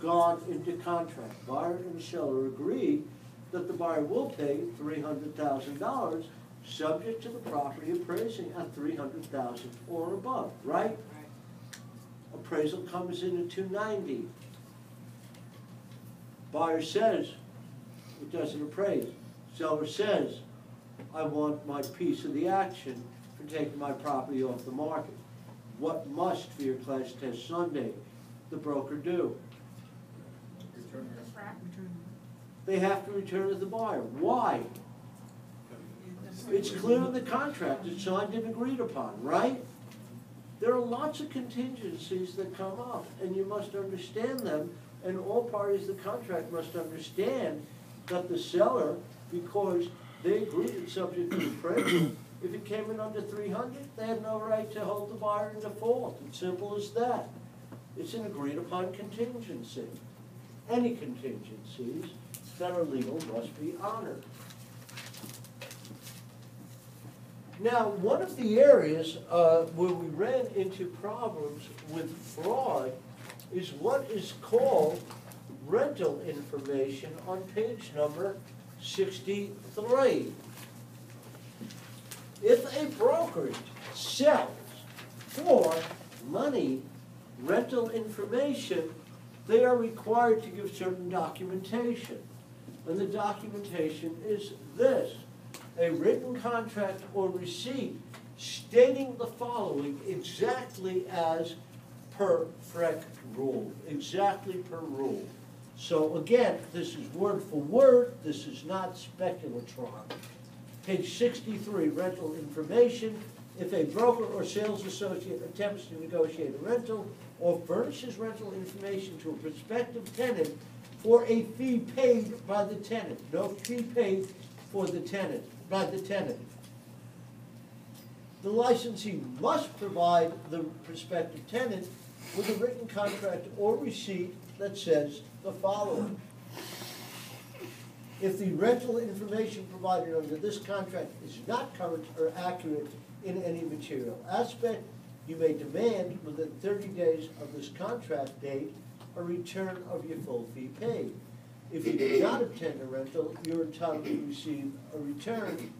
gone into contract. Buyer and seller agree that the buyer will pay $300,000 subject to the property appraising at $300,000 or above, right? Appraisal comes in at $290. Buyer says it doesn't appraise. Seller says, I want my piece of the action for taking my property off the market. What must, for your class test Sunday, the broker do? They have to return to the buyer. Why? It's clear in the contract. It's signed and agreed upon, right? There are lots of contingencies that come up, and you must understand them, and all parties to the contract must understand that the seller, because they agreed it's subject to appraisal, if it came in under 300, they had no right to hold the buyer in default. It's simple as that. It's an agreed upon contingency. Any contingencies that are legal must be honored. Now, one of the areas where we ran into problems with fraud is what is called rental information on page number 63. If a brokerage sells for money rental information, they are required to give certain documentation. And the documentation is this: a written contract or receipt stating the following exactly as per FREC rule, exactly per rule. So again, this is word for word, this is not speculatron. Page 63, rental information. If a broker or sales associate attempts to negotiate a rental or furnishes rental information to a prospective tenant for a fee paid by the tenant, no fee paid for the tenant, by the tenant, the licensee must provide the prospective tenant with a written contract or receipt that says the following: if the rental information provided under this contract is not current or accurate in any material aspect, you may demand within 30 days of this contract date a return of your full fee paid. If you do not obtain a rental, you're entitled to receive a return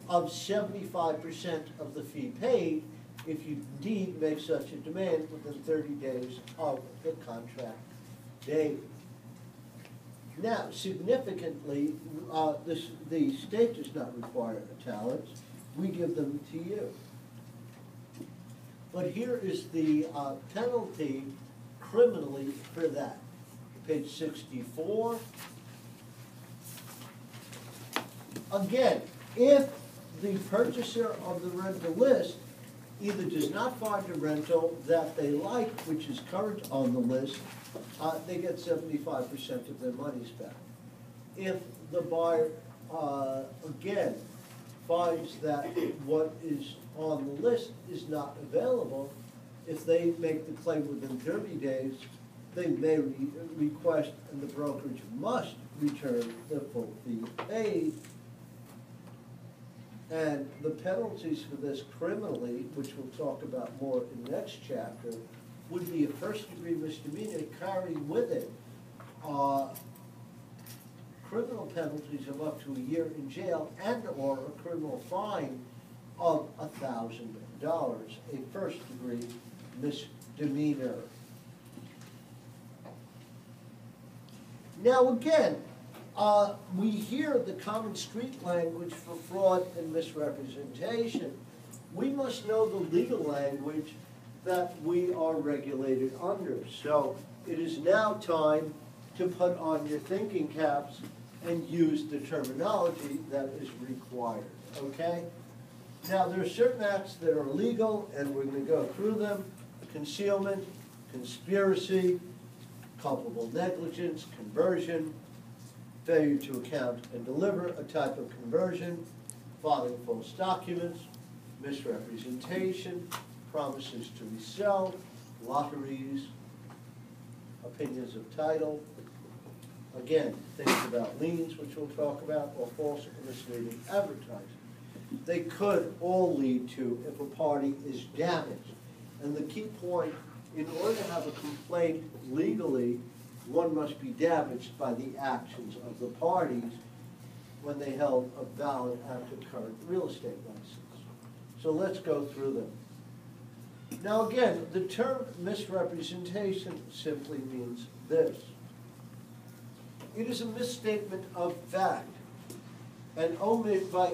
of 75% of the fee paid if you indeed make such a demand within 30 days of the contract date. Now, significantly, the state does not require italics. We give them to you. But here is the penalty criminally for that. Page 64. Again, if the purchaser of the rental list either does not find a rental that they like, which is current on the list, they get 75% of their monies back. If the buyer, again, finds that what is on the list is not available, if they make the claim within 30 days, they may request, and the brokerage must return the full fee paid. And the penalties for this criminally, which we'll talk about more in the next chapter, would be a first-degree misdemeanor carrying with it criminal penalties of up to a year in jail and or a criminal fine of $1,000, a first-degree misdemeanor. Now again, we hear the common street language for fraud and misrepresentation. We must know the legal language that we are regulated under. So it is now time to put on your thinking caps and use the terminology that is required, okay? Now there are certain acts that are legal, and we're going to go through them: concealment, conspiracy, culpable negligence, conversion, failure to account and deliver, a type of conversion, filing false documents, misrepresentation, promises to resell, lotteries, opinions of title, again, things about liens, which we'll talk about, or false or misleading advertising. They could all lead to if a party is damaged. And the key point in order to have a complaint legally, one must be damaged by the actions of the parties when they held a valid active current real estate license. So let's go through them. Now again, the term misrepresentation simply means this. It is a misstatement of fact, and by